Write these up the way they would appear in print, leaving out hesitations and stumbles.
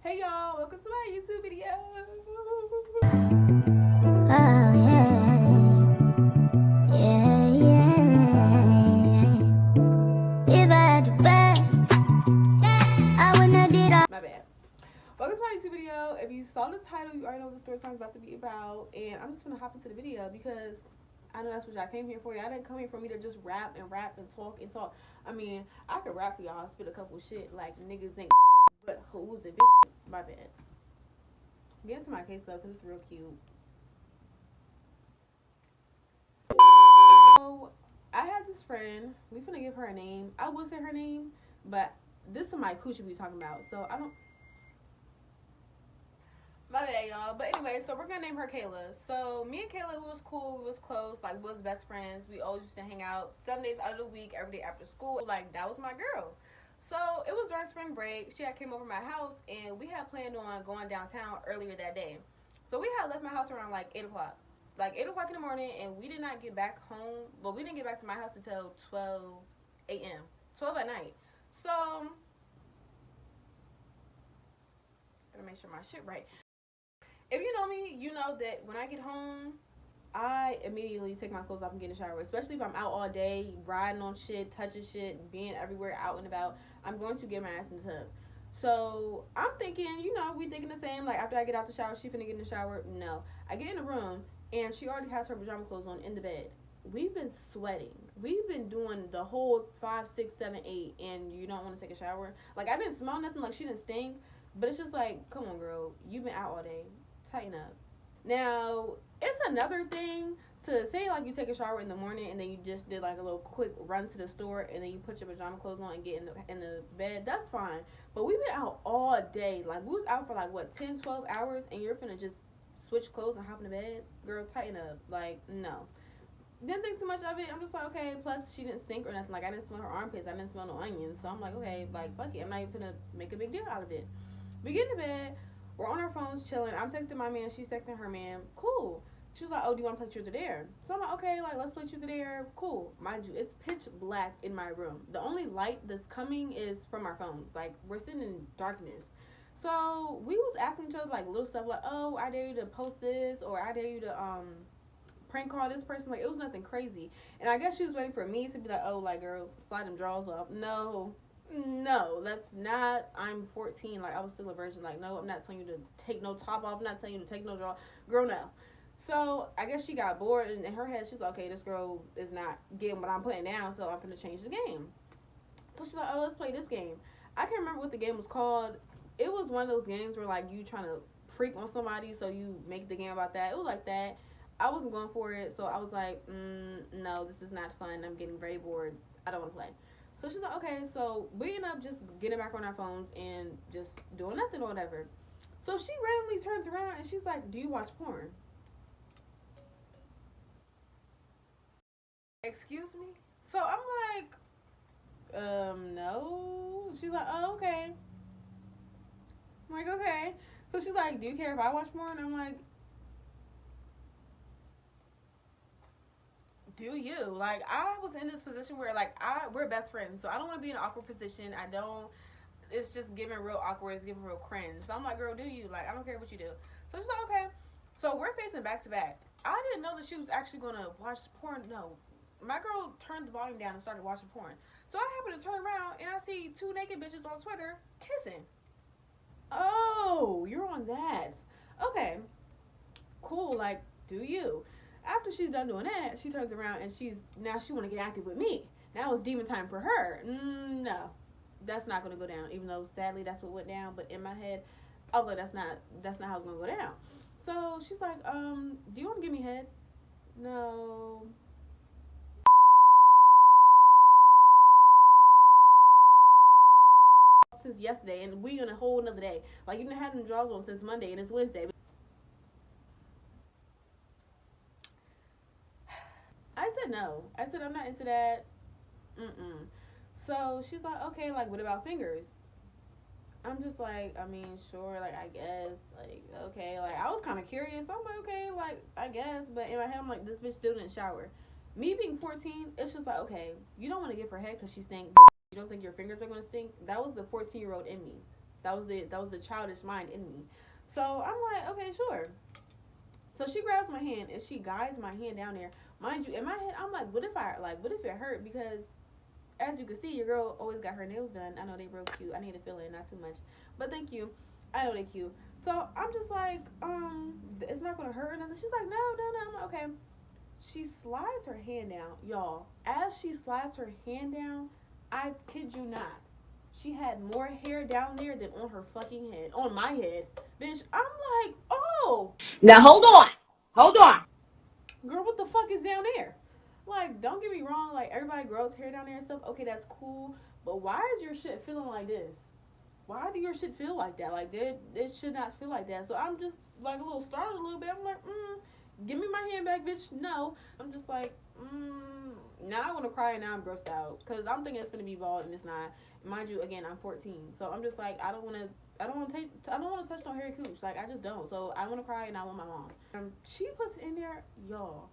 Hey y'all, welcome to my YouTube video. Oh yeah. If I had to bet, I would not did all. My bad. Welcome to my YouTube video. If you saw the title, you already know what the story time is about to be about. And I'm just gonna hop into the video because I know that's what y'all came here for. Y'all didn't come here for me to just rap and talk and talk. I mean, I could rap for y'all, spit a couple shit like niggas ain't shit, but who's it, bitch? My bad. Get into my case though, because it's real cute. So, I had this friend. We finna give her a name. I would say her name, but this is my coochie we talking about. So, I don't. My bad, y'all. But anyway, so we're gonna name her Kayla. So, me and Kayla, we was cool. We was close. Like, we was best friends. We always used to hang out 7 days out of the week, every day after school. Like, that was my girl. So, it was during spring break. She had came over my house, and we had planned on going downtown earlier that day. So, we had left my house around like 8 o'clock. Like 8 o'clock in the morning, and we did not get back home. Well, we didn't get back to my house until 12 a.m. 12 at night. So, gotta make sure my shit right. If you know me, you know that when I get home, I immediately take my clothes off and get in the shower. Especially if I'm out all day, riding on shit, touching shit, being everywhere, out and about. I'm going to get my ass in the tub. So I'm thinking, we thinking the same. Like after I get out the shower, she finna get in the shower. No, I get in the room and she already has her pajama clothes on in the bed. We've been sweating. We've been doing the whole 5, 6, 7, 8, and you don't want to take a shower. Like I didn't smell nothing. Like she didn't stink. But it's just like, come on, girl. You've been out all day. Tighten up. Now, it's another thing to say like you take a shower in the morning and then you just did like a little quick run to the store and then you put your pajama clothes on and get in the bed. That's fine. But we've been out all day. Like we was out for like what 10, 12 hours and you're finna just switch clothes and hop in the bed. Girl, tighten up. Like no. Didn't think too much of it. I'm just like, okay. Plus, she didn't stink or nothing. Like I didn't smell her armpits. I didn't smell no onions. So I'm like, okay, like fuck it. I'm not even gonna make a big deal out of it. We get in the bed. We're on our phones chilling. I'm texting my man. She's texting her man. Cool. She was like, oh, do you want to play truth or dare? So I'm like, okay, like let's play truth or dare. Cool. Mind you, it's pitch black in my room. The only light that's coming is from our phones. Like we're sitting in darkness. So we was asking each other like little stuff like, oh, I dare you to post this or I dare you to prank call this person. Like it was nothing crazy. And I guess she was waiting for me to be like, oh, like girl, slide them drawers off. No, that's not. I'm 14. Like I was still a virgin. Like no, I'm not telling you to take no top off. I'm not telling you to take no draw. Girl, no. So I guess she got bored, and in her head she's like, okay, this girl is not getting what I'm putting down, so I'm gonna change the game. So she's like, oh, let's play this game. I can't remember what the game was called. It was one of those games where like you trying to freak on somebody, so you make the game about that. It was like that. I wasn't going for it, so I was like, no, this is not fun. I'm getting very bored. I don't want to play. So she's like, okay, so we end up just getting back on our phones and just doing nothing or whatever. So she randomly turns around and she's like, do you watch porn? Excuse me? So I'm like, no. She's like, oh, okay. I'm like, okay. So she's like, do you care if I watch porn? I'm like, do you? Like, I was in this position where, like, we're best friends. So I don't want to be in an awkward position. I don't. It's just giving real awkward. It's giving real cringe. So I'm like, girl, do you? Like, I don't care what you do. So she's like, okay. So we're facing back to back. I didn't know that she was actually going to watch porn. No. My girl turned the volume down and started watching porn. So I happened to turn around and I see two naked bitches on Twitter kissing. Oh, you're on that. Okay. Cool. Like, do you? After she's done doing that, she turns around and she want to get active with me. Now it's demon time for her. No, that's not gonna go down. Even though sadly that's what went down, but in my head, I was like, that's not how it's gonna go down. So she's like, do you want to give me head? No. Since yesterday, and we on a whole another day. Like you didn't have them drawers on since Monday, and it's Wednesday. I said no. I said I'm not into that. Mm-mm. So she's like, okay, like what about fingers? I'm just like, I mean, sure, like I guess, like okay, like I was kind of curious. I'm like, okay, like I guess, but in my head, I'm like, this bitch still didn't shower. Me being 14, it's just like, okay, you don't want to give her head because she stink, but you don't think your fingers are gonna stink. That was the 14-year-old in me. That was the childish mind in me. So I'm like, okay, sure. So she grabs my hand and she guides my hand down there. Mind you, in my head, I'm like, what if it hurt? Because as you can see, your girl always got her nails done. I know they real cute. I need to fill in, not too much, but thank you. I know they cute. So I'm just like, it's not gonna hurt or nothing. She's like, no, no, no. I'm like, okay. She slides her hand down, y'all. As she slides her hand down, I kid you not, she had more hair down there than on her fucking head, on my head, bitch. I'm like, oh. Now hold on. Girl, what the fuck is down there? Like, don't get me wrong, like, everybody grows hair down there and stuff. Okay, that's cool. But why is your shit feeling like this? Why do your shit feel like that? Like, it should not feel like that. So I'm just, like, a little startled a little bit. I'm like, give me my hand back, bitch. No. I'm just like, now I want to cry and now I'm grossed out. Because I'm thinking it's going to be bald and it's not. Mind you, again, I'm 14. So I'm just like, I don't want to touch no hairy cooch. Like, I just don't. So I want to cry and I want my mom. She puts it in there, y'all.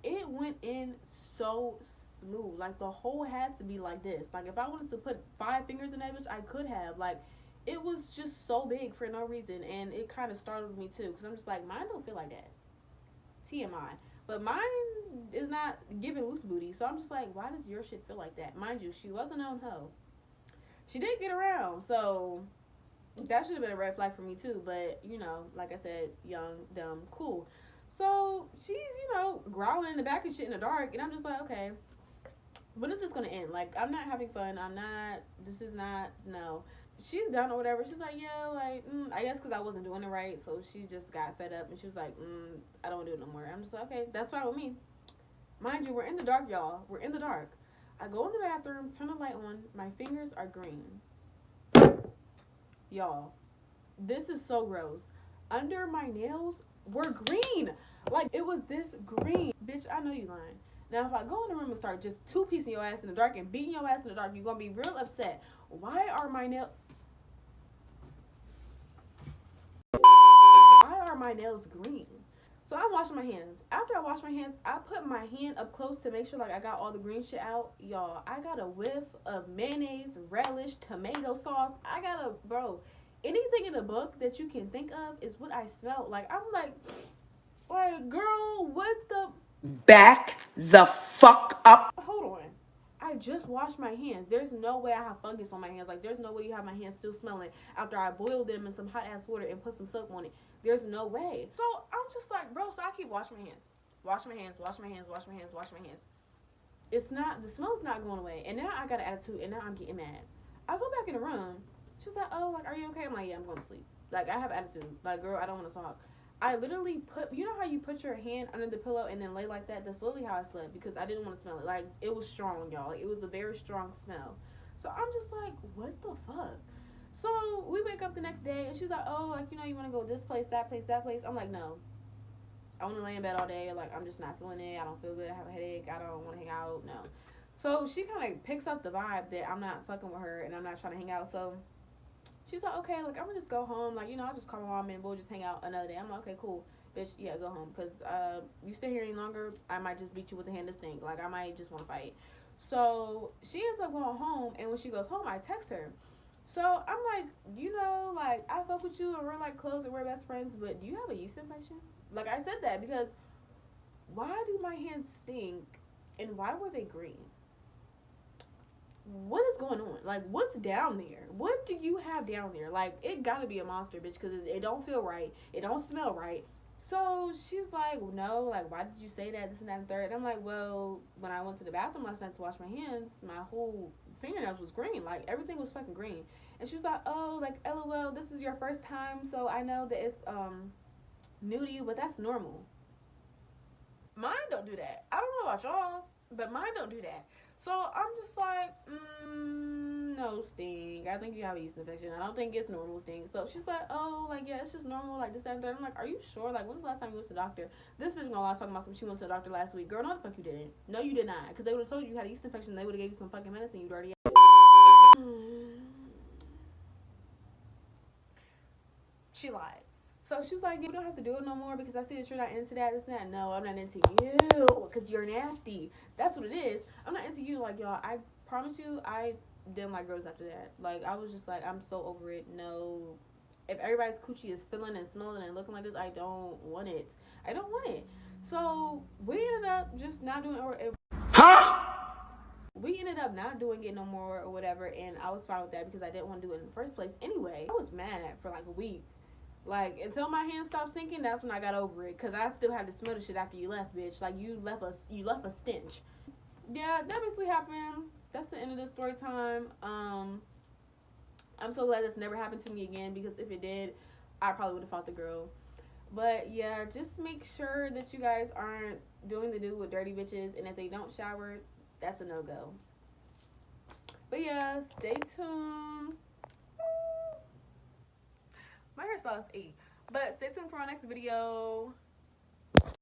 It went in so smooth. Like, the hole had to be like this. Like, if I wanted to put 5 fingers in that bitch, I could have. Like, it was just so big for no reason. And it kind of startled me, too. Because I'm just like, mine don't feel like that. TMI. But mine is not giving loose booty. So I'm just like, why does your shit feel like that? Mind you, she wasn't on hoe. She did get around. So that should have been a red flag for me, too. But, you know, like I said, young, dumb, cool. So she's, growling in the back and shit in the dark. And I'm just like, okay, when is this going to end? Like, I'm not having fun. This is not, no. She's done or whatever. She's like, yeah, like, I guess because I wasn't doing it right. So she just got fed up. And she was like, I don't do it no more. I'm just like, okay, that's fine with me. Mind you, we're in the dark, y'all. We're in the dark. I go in the bathroom, turn the light on. My fingers are green. Y'all, this is so gross. Under my nails were green. Like, it was this green. Bitch, I know you lying. Now, if I go in the room and start just two-piecing your ass in the dark and beating your ass in the dark, you're going to be real upset. Why are my nails green? So I'm washing my hands. After I wash my hands, I put my hand up close to make sure, like, I got all the green shit out. Y'all, I got a whiff of mayonnaise, relish, tomato sauce. Bro, anything in the book that you can think of is what I smelled. Like, I'm like, girl, what the? Back the fuck up. Hold on. I just washed my hands. There's no way I have fungus on my hands. Like, there's no way you have my hands still smelling after I boiled them in some hot ass water and put some soap on it. There's no way. So I'm just like, bro, so I keep washing my hands. Wash my hands, wash my hands, wash my hands, wash my hands. The smell's not going away. And now I got an attitude and now I'm getting mad. I go back in the room. She's like, oh, like, are you okay? I'm like, yeah, I'm going to sleep. Like, I have attitude. Like, girl, I don't want to talk. I literally you know how you put your hand under the pillow and then lay like that? That's literally how I slept because I didn't want to smell it. Like, it was strong, y'all. Like, it was a very strong smell. So I'm just like, what the fuck? So we wake up the next day and she's like, oh, like, you want to go this place, that place, that place. I'm like, no. I want to lay in bed all day. Like, I'm just not feeling it. I don't feel good. I have a headache. I don't want to hang out. No. So she kind of picks up the vibe that I'm not fucking with her and I'm not trying to hang out. So she's like, okay, like, I'm gonna just go home. Like, I'll just call my mom and we'll just hang out another day. I'm like, okay, cool. Bitch, yeah, go home. Because you stay here any longer, I might just beat you with a hand of stink. Like, I might just want to fight. So she ends up going home. And when she goes home, I text her. So I'm like, like, I fuck with you and we're, like, close and we're best friends. But do you have a yeast infection? Like, I said that because why do my hands stink? And why were they green? What is going on? Like, what's down there? What do you have down there? Like, it gotta be a monster, bitch, because it don't feel right. It don't smell right. So she's like, no, like, why did you say that, this and that and third? And I'm like, well, when I went to the bathroom last night to wash my hands, my whole fingernails was green. Like, everything was fucking green. And she was like, oh, like, LOL, this is your first time, so I know that it's new to you, but that's normal. Mine don't do that. I don't know about y'all's, but mine don't do that. So I'm just like, no, Sting. I think you have a yeast infection. I don't think it's normal, Sting. So she's like, oh, like, yeah, it's just normal, like, this, that, and that. I'm like, are you sure? Like, when's the last time you went to the doctor? This bitch gonna lie talking about some she went to the doctor last week. Girl, no the fuck you didn't. No, you did not. Because they would have told you had a yeast infection. They would have gave you some fucking medicine you'd already had. She lied. So she was like, you don't have to do it no more because I see that you're not into that, this and that. No, I'm not into you because you're nasty. That's what it is. I'm not into you. Like, y'all, I promise you, I didn't like girls after that. Like, I was just like, I'm so over it. No. If everybody's coochie is feeling and smelling and looking like this, I don't want it. I don't want it. So we ended up just not doing it. We ended up not doing it no more or whatever, and I was fine with that because I didn't want to do it in the first place anyway. I was mad for like a week. Like, until my hands stopped stinking, that's when I got over it. Because I still had to smell the shit after you left, bitch. Like, you left a stench. Yeah, that basically happened. That's the end of the story time. I'm so glad this never happened to me again, because if it did, I probably would have fought the girl. But yeah, just make sure that you guys aren't doing the do with dirty bitches, and if they don't shower, that's a no-go. But yeah, stay tuned. My hairstyle is 8. But stay tuned for our next video.